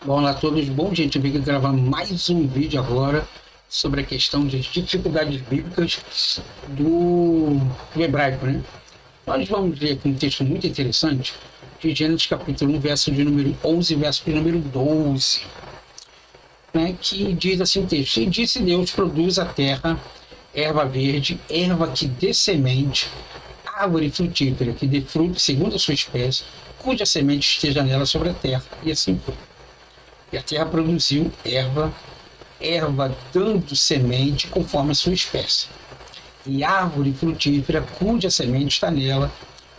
Olá a todos, bom gente, eu vim aqui gravar mais um vídeo agora sobre a questão de dificuldades bíblicas do hebraico, né? Nós vamos ler aqui um texto muito interessante de Gênesis capítulo 1, verso de número 11, verso de número 12, né? Que diz assim o texto: E disse Deus, produz a terra erva verde, erva que dê semente, árvore frutífera que dê fruto segundo a sua espécie, cuja semente esteja nela sobre a terra. E assim foi. E a terra produziu erva dando semente conforme a sua espécie, e árvore frutífera cuja semente está nela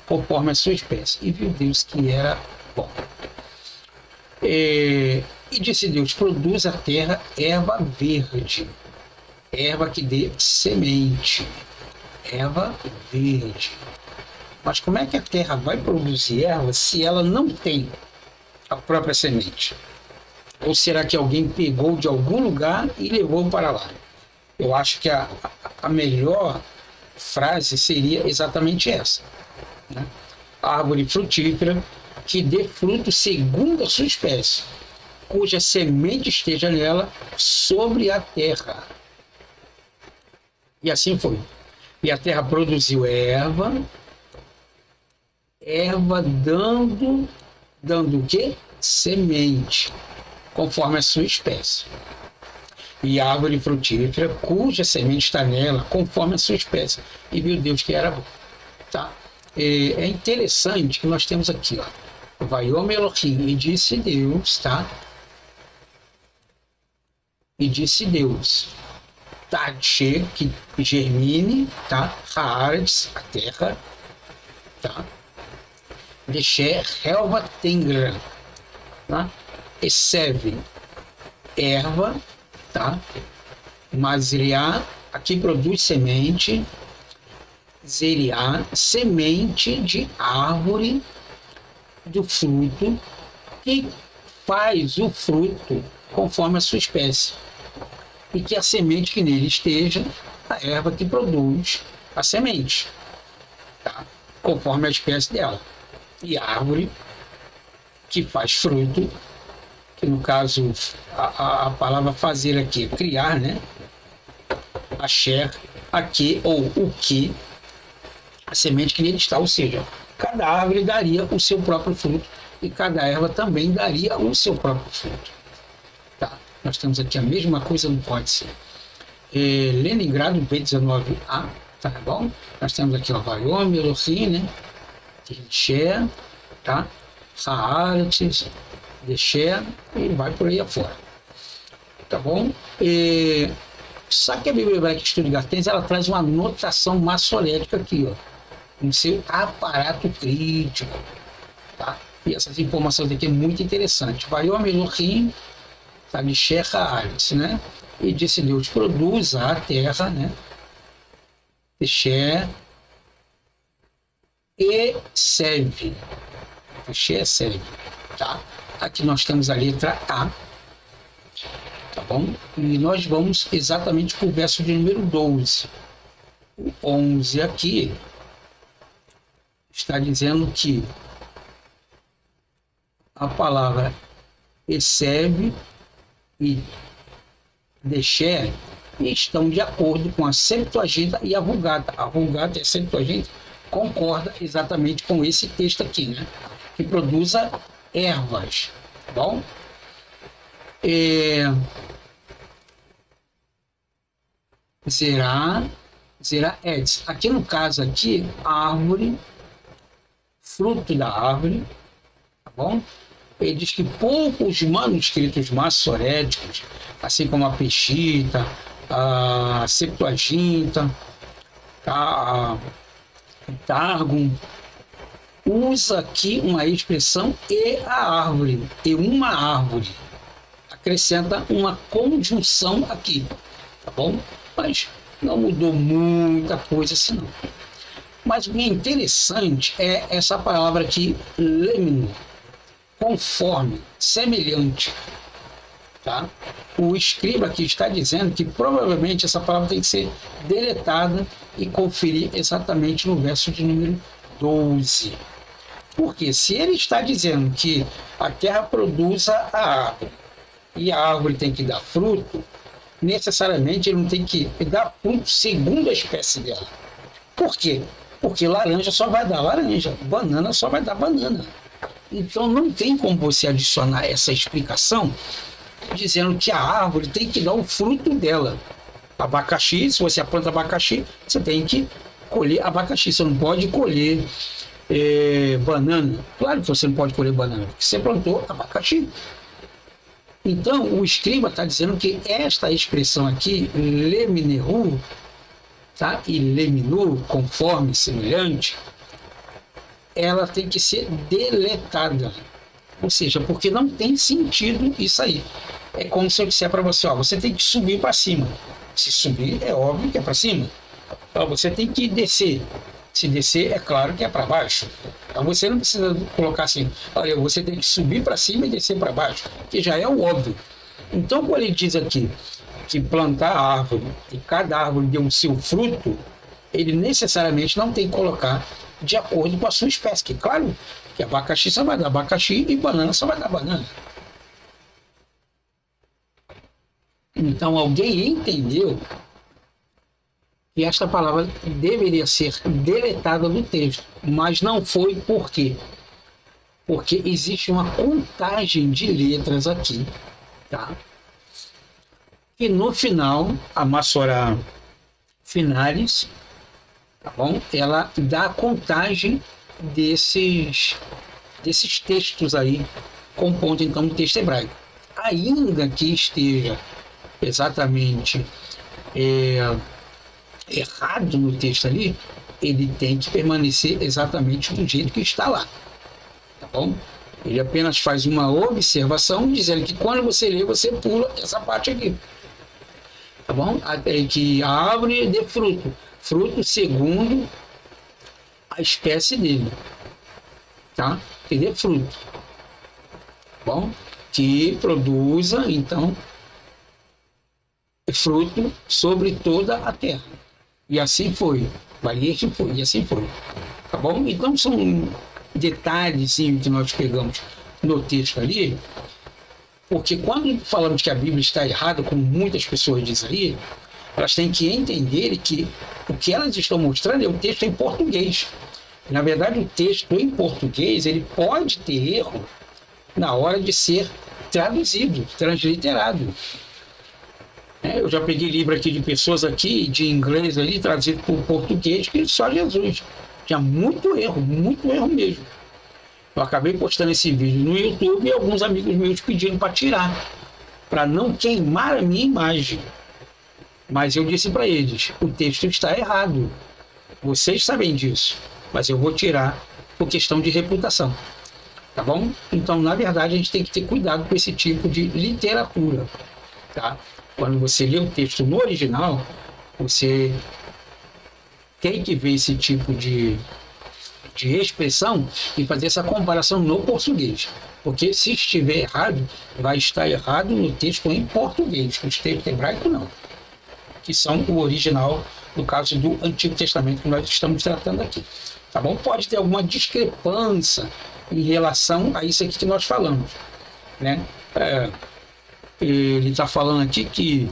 conforme a sua espécie. E viu Deus que era bom. E disse Deus: produz a terra erva verde, erva que dê semente, erva verde. Mas como é que a terra vai produzir erva se ela não tem a própria semente? Ou será que alguém pegou de algum lugar e levou para lá? Eu acho que a melhor frase seria exatamente essa, né? Árvore frutífera que dê fruto segundo a sua espécie, cuja semente esteja nela sobre a terra. E assim foi. E a terra produziu erva dando o quê? Semente, conforme a sua espécie. E árvore frutífera, cuja semente está nela, conforme a sua espécie. E viu Deus que era bom. Tá? É interessante que nós temos aqui, ó. Vaiome Elohim, e disse Deus, tá? E disse Deus, Tadche, que germine, tá? Haaretz, a terra, tá? Desher, relva tengra, tá? Eseve, erva, tá? Mazriá, aqui produz semente. Zeriá, semente de árvore do fruto, que faz o fruto conforme a sua espécie, e que a semente que nele esteja, a erva que produz a semente, tá? Conforme a espécie dela. E a árvore que faz fruto, que no caso a palavra fazer aqui é criar, né? Asher, aqui, ou o que, a semente que nele está, ou seja, cada árvore daria o seu próprio fruto e cada erva também daria o seu próprio fruto. Tá? Nós temos aqui a mesma coisa no códice. Leningrado B19A, tá bom? Nós temos aqui o Vaiome, Elohim, né? Desher, tá? Haaretz, Desher, e vai por aí afora. Tá bom? Só que a Bíblia Hebraica Stuttgart ela traz uma notação maçorética aqui, ó, no seu aparato crítico, tá? E essas informações aqui é muito interessante. Vaiome Elohim, tá? De Haaretz, né? E disse Deus, produza a terra, né? Desher e serve. Desher serve, tá? Aqui nós temos a letra A, tá bom? E nós vamos exatamente para o verso de número 12. O 11 aqui está dizendo que a palavra Eseve e Desher estão de acordo com a Septuaginta e a Vulgata. A Vulgata e a Septuaginta concorda exatamente com esse texto aqui, né? Que produza ervas, tá bom? Zerá Eds. Aqui no caso aqui, árvore, fruto da árvore, tá bom? Ele diz que poucos manuscritos maçoréticos, assim como a Peshitta, a Septuaginta, a Targum, usa aqui uma expressão e a árvore, e uma árvore. Acrescenta uma conjunção aqui, tá bom? Mas não mudou muita coisa assim não. Mas o que é interessante é essa palavra aqui, lemno, conforme, semelhante, tá? O escriba aqui está dizendo que provavelmente essa palavra tem que ser deletada e conferir exatamente no verso de número 12. Porque se ele está dizendo que a terra produz a árvore e a árvore tem que dar fruto, necessariamente ele não tem que dar fruto segundo a espécie dela. Por quê? Porque laranja só vai dar laranja, banana só vai dar banana. Então não tem como você adicionar essa explicação dizendo que a árvore tem que dar o fruto dela. Abacaxi, se você planta abacaxi, você tem que colher abacaxi, você não pode colher banana. Claro que você não pode colher banana, porque você plantou abacaxi. Então, o escriba está dizendo que esta expressão aqui, lemineru, tá? E leminu, conforme, semelhante, ela tem que ser deletada. Ou seja, porque não tem sentido isso aí. É como se eu disser para você, ó, você tem que subir para cima. Se subir, é óbvio que é para cima. Então, você tem que descer. Se descer, é claro que é para baixo. Então, você não precisa colocar assim, olha, você tem que subir para cima e descer para baixo, que já é o óbvio. Então, quando ele diz aqui que plantar a árvore e cada árvore deu o seu fruto, ele necessariamente não tem que colocar de acordo com a sua espécie. Que, claro, que abacaxi só vai dar abacaxi e banana só vai dar banana. Então, alguém entendeu que esta palavra deveria ser deletada do texto, mas não foi. Por quê? Porque existe uma contagem de letras aqui, tá? E no final, a Massorá Finalis, tá bom? Ela dá a contagem desses textos aí, compondo então o texto hebraico. Ainda que esteja exatamente errado no texto ali, ele tem que permanecer exatamente do jeito que está lá, tá bom? Ele apenas faz uma observação dizendo que quando você lê, você pula essa parte aqui, tá bom? Que a árvore dê fruto segundo a espécie dele, tá? Que dê fruto, tá bom? Que produza então fruto sobre toda a terra. E assim foi. E assim foi. Tá bom? Então são detalhes que nós pegamos no texto ali, porque quando falamos que a Bíblia está errada, como muitas pessoas dizem aí, elas têm que entender que o que elas estão mostrando é o texto em português. Na verdade, o texto em português ele pode ter erro na hora de ser traduzido, transliterado. Eu já peguei livro aqui de pessoas aqui, de inglês ali, traduzido para o português, que só Jesus. Tinha muito erro mesmo. Eu acabei postando esse vídeo no YouTube e alguns amigos meus pediram para tirar, para não queimar a minha imagem. Mas eu disse para eles, o texto está errado. Vocês sabem disso, mas eu vou tirar por questão de reputação. Tá bom? Então, na verdade, a gente tem que ter cuidado com esse tipo de literatura. Tá? Quando você lê o texto no original, você tem que ver esse tipo de expressão e fazer essa comparação no português. Porque se estiver errado, vai estar errado no texto em português, no texto hebraico não. Que são o original, no caso do Antigo Testamento que nós estamos tratando aqui. Tá bom? Pode ter alguma discrepância em relação a isso aqui que nós falamos, né? Ele está falando aqui que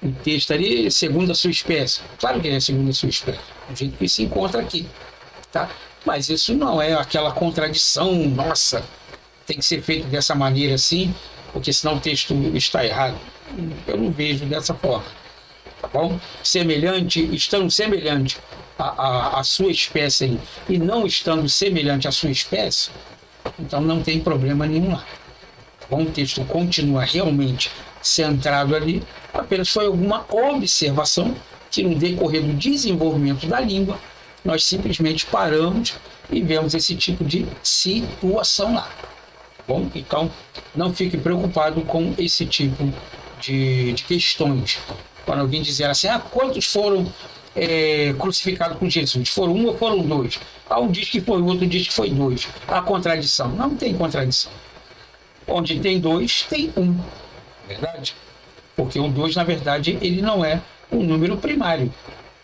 o texto ali é segundo a sua espécie. Claro que é segundo a sua espécie, do jeito que se encontra aqui, tá? Mas isso não é aquela contradição, nossa, tem que ser feito dessa maneira assim, porque senão o texto está errado. Eu não vejo dessa forma, tá bom? Semelhante, estando semelhante à sua espécie aí, e não estando semelhante à sua espécie, então não tem problema nenhum lá. O texto continua realmente centrado ali, apenas foi alguma observação que no decorrer do desenvolvimento da língua, nós simplesmente paramos e vemos esse tipo de situação lá. Bom, então não fique preocupado com esse tipo de questões. Quando alguém dizer assim, quantos foram crucificados com Jesus? Foram um ou foram dois? Um diz que foi, o outro diz que foi dois. Há contradição? Não tem contradição. Onde tem dois, tem um. Verdade? Porque o 2, na verdade, ele não é um número primário.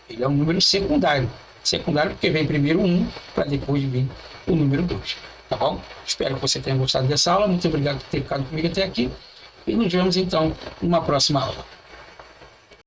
Ele é um número secundário. Secundário porque vem primeiro 1 para depois vir o número 2. Tá bom? Espero que você tenha gostado dessa aula. Muito obrigado por ter ficado comigo até aqui. E nos vemos então numa próxima aula.